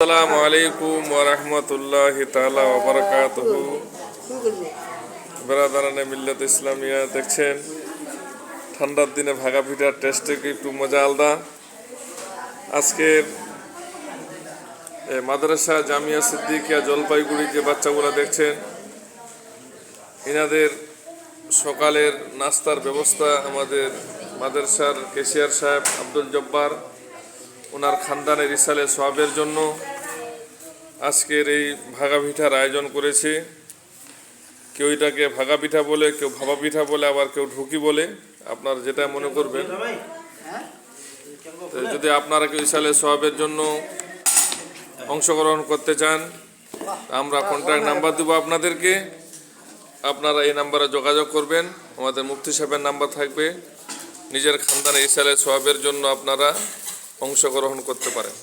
আসসালামু আলাইকুম ওয়া রাহমাতুল্লাহি তাআলা ওয়া বারাকাতুহু। বেরাদারানে মিল্লাত ইসলামিয়া, দেখছেন ঠান্ডার দিনে ভাগা পিঠার টেস্টে একটু মজা আলাদা। আজকের মাদ্রাসা জামিয়া সিদ্দিকিয়া জলপাইগুড়ি যে বাচ্চাগুলো দেখছেন, এনাদের সকালের নাস্তার ব্যবস্থা আমাদের মাদ্রাসার কেশিয়ার সাহেব আব্দুল জব্বার ওনার খানদানের ইসালে সোয়াবের জন্য আজকের এই ভাগা পিঠার আয়োজন করেছে। কেউ এটাকে ভাগা পিঠা বলে, কেউ ভাপা পিঠা বলে, আবার কেউ ঢুকি বলে, আপনার যেটা মনে করবেন। যদি আপনারা কেউ ইসালে সোয়াবের জন্য অংশগ্রহণ করতে চান, আমরা কন্ট্যাক্ট নাম্বার দেবো আপনাদেরকে, আপনারা এই নাম্বারে যোগাযোগ করবেন। আমাদের মুফতি সাহেবের নাম্বার থাকবে। নিজের খানদানে ইসালে সোয়াবের জন্য আপনারা অংশগ্রহণ করতে পারেন।